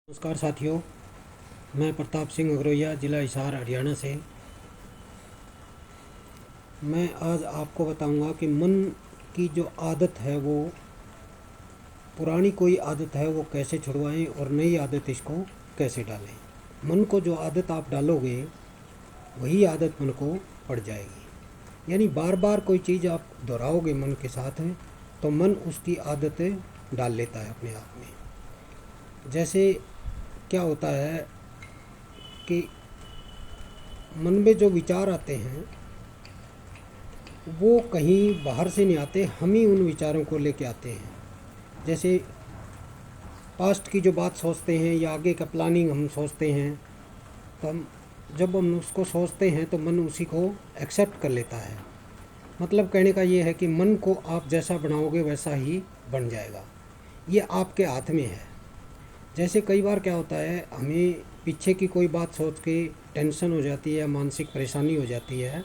नमस्कार साथियों, मैं प्रताप सिंह अग्रोहिया, ज़िला हिसार, हरियाणा से। मैं आज आपको बताऊंगा कि मन की जो आदत है, वो पुरानी कोई आदत है वो कैसे छुड़वाएं और नई आदत इसको कैसे डालें। मन को जो आदत आप डालोगे वही आदत मन को पड़ जाएगी। यानी बार बार कोई चीज़ आप दोहराओगे मन के साथ तो मन उसकी आदत डाल लेता है अपने आप में। जैसे क्या होता है कि मन में जो विचार आते हैं वो कहीं बाहर से नहीं आते, हम ही उन विचारों को लेके आते हैं। जैसे पास्ट की जो बात सोचते हैं या आगे का प्लानिंग हम सोचते हैं, तो जब हम उसको सोचते हैं तो मन उसी को एक्सेप्ट कर लेता है। मतलब कहने का ये है कि मन को आप जैसा बनाओगे वैसा ही बन जाएगा। ये आपके हाथ में है। जैसे कई बार क्या होता है, हमें पीछे की कोई बात सोच के टेंशन हो जाती है या मानसिक परेशानी हो जाती है,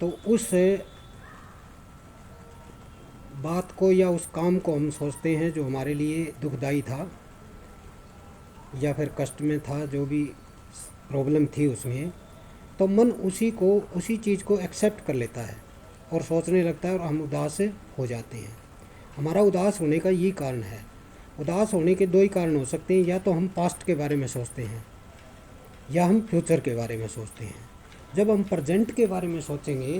तो उस बात को या उस काम को हम सोचते हैं जो हमारे लिए दुखदाई था या फिर कष्ट में था, जो भी प्रॉब्लम थी उसमें, तो मन उसी चीज़ को एक्सेप्ट कर लेता है और सोचने लगता है और हम उदास हो जाते हैं। हमारा उदास होने का ये कारण है। उदास होने के दो ही कारण हो सकते हैं, या तो हम पास्ट के बारे में सोचते हैं या हम फ्यूचर के बारे में सोचते हैं। जब हम प्रेजेंट के बारे में सोचेंगे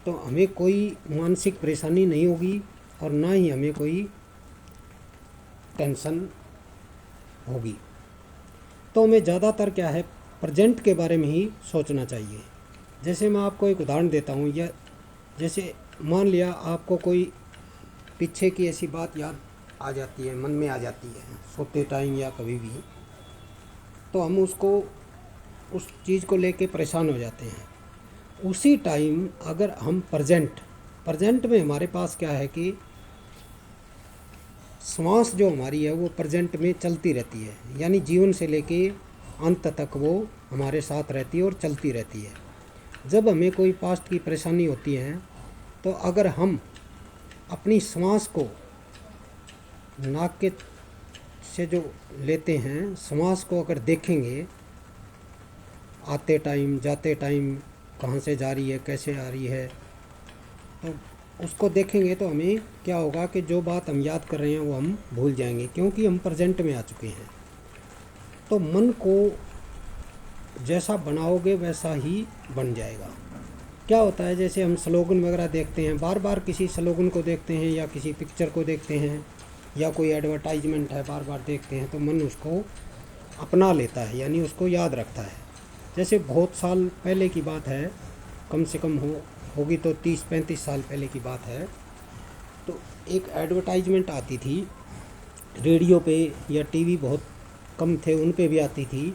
तो हमें कोई मानसिक परेशानी नहीं होगी और ना ही हमें कोई टेंशन होगी। तो हमें ज़्यादातर क्या है, प्रेजेंट के बारे में ही सोचना चाहिए। जैसे मैं आपको एक उदाहरण देता हूँ, या जैसे मान लिया आपको कोई पीछे की ऐसी बात याद आ जाती है, मन में आ जाती है सोते टाइम या कभी भी, तो हम उस चीज़ को लेके परेशान हो जाते हैं। उसी टाइम अगर हम प्रेजेंट में हमारे पास क्या है कि श्वास जो हमारी है वो प्रेजेंट में चलती रहती है, यानी जीवन से लेके अंत तक वो हमारे साथ रहती है और चलती रहती है। जब हमें कोई पास्ट की परेशानी होती है तो अगर हम अपनी श्वास को नाक के से जो लेते हैं, श्वास को अगर देखेंगे आते टाइम जाते टाइम कहाँ से जा रही है, कैसे आ रही है, तो उसको देखेंगे तो हमें क्या होगा कि जो बात हम याद कर रहे हैं वो हम भूल जाएंगे, क्योंकि हम प्रेजेंट में आ चुके हैं। तो मन को जैसा बनाओगे वैसा ही बन जाएगा। क्या होता है, जैसे हम स्लोगन वगैरह देखते हैं, बार बार किसी स्लोगन को देखते हैं या किसी पिक्चर को देखते हैं या कोई एडवर्टाइजमेंट है बार बार देखते हैं, तो मन उसको अपना लेता है, यानी उसको याद रखता है। जैसे बहुत साल पहले की बात है, कम से कम होगी तो 30-35 साल पहले की बात है, तो एक एडवर्टाइजमेंट आती थी रेडियो पे या टीवी बहुत कम थे, उन पे भी आती थी।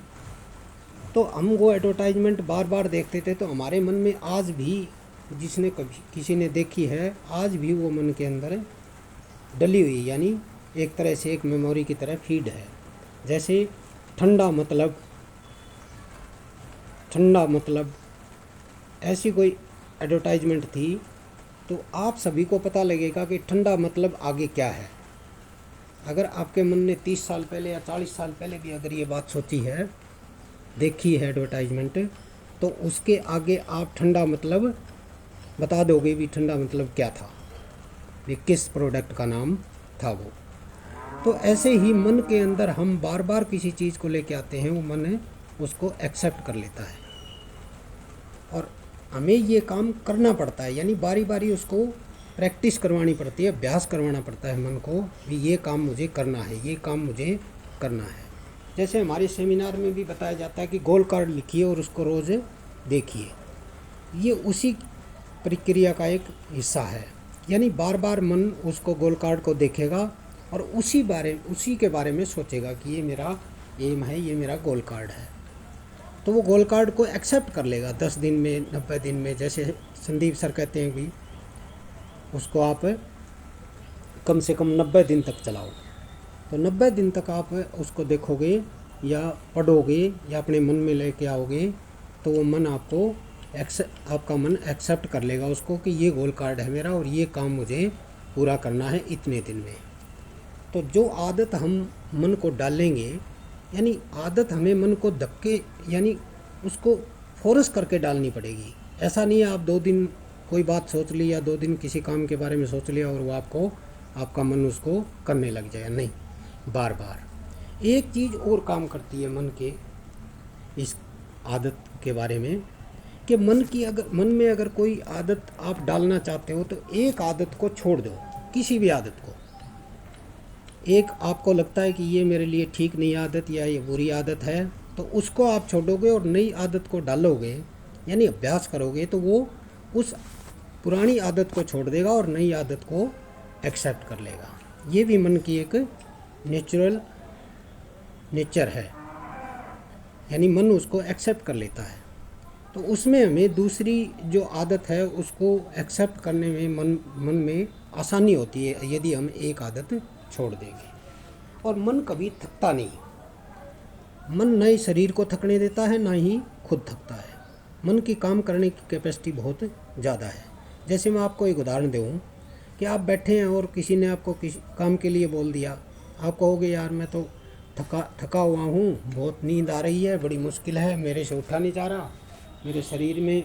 तो हम वो एडवर्टाइजमेंट बार बार देखते थे, तो हमारे मन में आज भी, जिसने कभी किसी ने देखी है, आज भी वो मन के अंदर डली हुई, यानी एक तरह से एक मेमोरी की तरह फीड है। जैसे ठंडा मतलब ऐसी कोई एडवर्टाइजमेंट थी, तो आप सभी को पता लगेगा कि ठंडा मतलब आगे क्या है। अगर आपके मन ने 30 साल पहले या 40 साल पहले भी अगर ये बात सोची है, देखी है एडवर्टाइजमेंट, तो उसके आगे आप ठंडा मतलब बता दोगे भी ठंडा मतलब क्या था, भी किस प्रोडक्ट का नाम था वो। तो ऐसे ही मन के अंदर हम बार बार किसी चीज़ को लेके आते हैं, वो मन उसको एक्सेप्ट कर लेता है और हमें ये काम करना पड़ता है, यानी बारी बारी उसको प्रैक्टिस करवानी पड़ती है, अभ्यास करवाना पड़ता है मन को भी ये काम मुझे करना है, ये काम मुझे करना है। जैसे हमारे सेमिनार में भी बताया जाता है कि गोल कार्ड लिखिए और उसको रोज़ देखिए, ये उसी प्रक्रिया का एक हिस्सा है। यानी बार बार मन उसको गोल कार्ड को देखेगा और उसी के बारे में सोचेगा कि ये मेरा एम है, ये मेरा गोल कार्ड है। तो वो गोल कार्ड को एक्सेप्ट कर लेगा 10 दिन में, 90 दिन में। जैसे संदीप सर कहते हैं कि उसको आप कम से कम 90 दिन तक चलाओ, तो 90 दिन तक आप उसको देखोगे या पढ़ोगे या अपने मन में लेके आओगे, तो वो मन आपका मन एक्सेप्ट कर लेगा उसको कि ये गोल कार्ड है मेरा और ये काम मुझे पूरा करना है इतने दिन में। तो जो आदत हम मन को डालेंगे यानी आदत हमें मन को धक्के यानी उसको फोर्स करके डालनी पड़ेगी। ऐसा नहीं है आप 2 दिन कोई बात सोच ली या 2 दिन किसी काम के बारे में सोच लिया और वो आपका मन उसको करने लग जाएगा, नहीं। बार बार एक चीज़ और काम करती है मन के इस आदत के बारे में कि मन में अगर कोई आदत आप डालना चाहते हो तो एक आदत को छोड़ दो, किसी भी आदत को। एक आपको लगता है कि ये मेरे लिए ठीक नहीं आदत या ये बुरी आदत है, तो उसको आप छोड़ोगे और नई आदत को डालोगे यानी अभ्यास करोगे, तो वो उस पुरानी आदत को छोड़ देगा और नई आदत को एक्सेप्ट कर लेगा। ये भी मन की एक नेचर है, यानी मन उसको एक्सेप्ट कर लेता है। तो उसमें हमें दूसरी जो आदत है उसको एक्सेप्ट करने में मन में आसानी होती है यदि हम एक आदत छोड़ देंगे। और मन कभी थकता नहीं। मन न ही शरीर को थकने देता है, ना ही खुद थकता है। मन की काम करने की कैपेसिटी बहुत ज़्यादा है। जैसे मैं आपको एक उदाहरण दूँ कि आप बैठे हैं और किसी ने आपको किसी काम के लिए बोल दिया, आप कहोगे यार मैं तो थका हुआ हूँ, बहुत नींद आ रही है, बड़ी मुश्किल है, मेरे से उठा नहीं जा रहा, मेरे शरीर में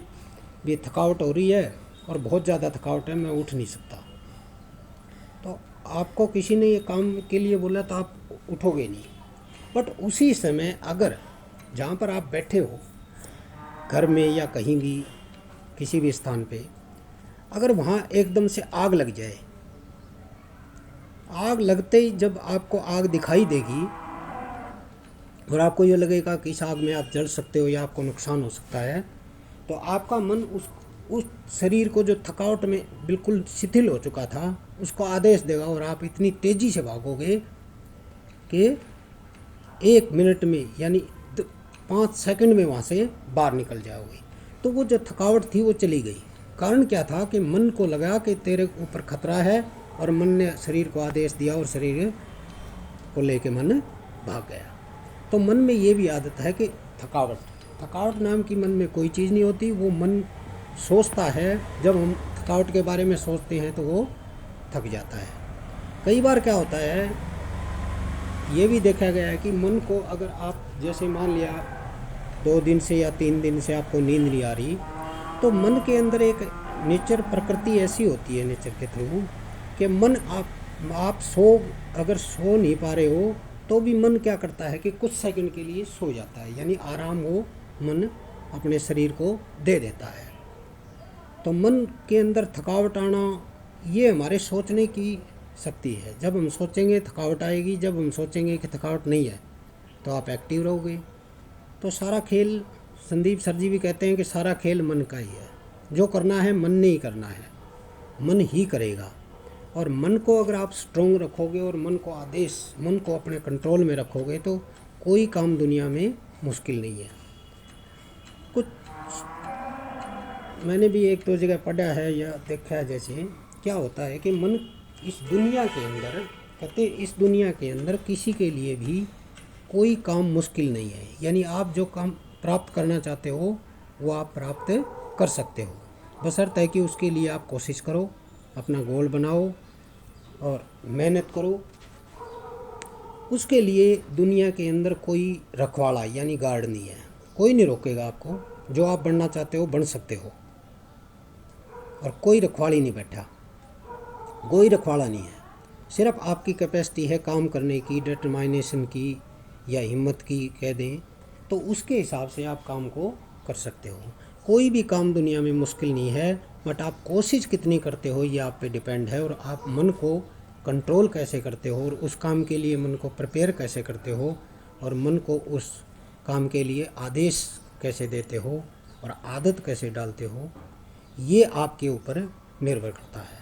भी थकावट हो रही है और बहुत ज़्यादा थकावट है, मैं उठ नहीं सकता। तो आपको किसी ने ये काम के लिए बोला तो आप उठोगे नहीं। बट उसी समय अगर जहाँ पर आप बैठे हो, घर में या कहीं भी किसी भी स्थान पे, अगर वहाँ एकदम से आग लग जाए, आग लगते ही जब आपको आग दिखाई देगी और आपको ये लगेगा कि इस आग में आप जल सकते हो या आपको नुकसान हो सकता है, तो आपका मन उस शरीर को जो थकावट में बिल्कुल शिथिल हो चुका था उसको आदेश देगा और आप इतनी तेज़ी से भागोगे कि 1 मिनट में यानी 5 सेकंड में वहाँ से बाहर निकल जाओगे। तो वो जो थकावट थी वो चली गई। कारण क्या था कि मन को लगा कि तेरे ऊपर खतरा है और मन ने शरीर को आदेश दिया और शरीर को लेके मन भाग गया। तो मन में ये भी आदत है कि थकावट नाम की मन में कोई चीज़ नहीं होती। वो मन सोचता है, जब हम थकावट के बारे में सोचते हैं तो वो थक जाता है। कई बार क्या होता है, ये भी देखा गया है कि मन को अगर आप जैसे मान लिया 2 दिन से या 3 दिन से आपको नींद नहीं आ रही, तो मन के अंदर एक प्रकृति ऐसी होती है नेचर के थ्रू कि मन आप अगर सो नहीं पा रहे हो तो भी मन क्या करता है कि कुछ सेकंड के लिए सो जाता है, यानी आराम वो मन अपने शरीर को दे देता है। तो मन के अंदर थकावट आना ये हमारे सोचने की शक्ति है। जब हम सोचेंगे थकावट आएगी, जब हम सोचेंगे कि थकावट नहीं है तो आप एक्टिव रहोगे। तो सारा खेल, संदीप सर जी भी कहते हैं कि सारा खेल मन का ही है। जो करना है मन ने ही करना है, मन ही करेगा। और मन को अगर आप स्ट्रोंग रखोगे और मन को अपने कंट्रोल में रखोगे तो कोई काम दुनिया में मुश्किल नहीं है। कुछ मैंने भी 1-2 जगह पढ़ा है या देखा है, जैसे क्या होता है कि मन इस दुनिया के अंदर किसी के लिए भी कोई काम मुश्किल नहीं है। यानी आप जो काम प्राप्त करना चाहते हो वो आप प्राप्त कर सकते हो, बशर्ते कि उसके लिए आप कोशिश करो, अपना गोल बनाओ और मेहनत करो। उसके लिए दुनिया के अंदर कोई रखवाला यानी गार्ड नहीं है, कोई नहीं रोकेगा आपको। जो आप बनना चाहते हो बन सकते हो और कोई रखवाली नहीं बैठा, कोई रखवाला नहीं है। सिर्फ आपकी कैपेसिटी है काम करने की, डिटरमाइनेशन की या हिम्मत की कह दें, तो उसके हिसाब से आप काम को कर सकते हो। कोई भी काम दुनिया में मुश्किल नहीं है, बट आप कोशिश कितनी करते हो ये आप पे डिपेंड है। और आप मन को कंट्रोल कैसे करते हो और उस काम के लिए मन को प्रिपेयर कैसे करते हो और मन को उस काम के लिए आदेश कैसे देते हो और आदत कैसे डालते हो, ये आपके ऊपर निर्भर करता है।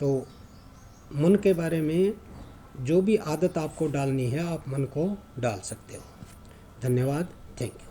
तो मन के बारे में जो भी आदत आपको डालनी है आप मन को डाल सकते हो। धन्यवाद, थैंक यू।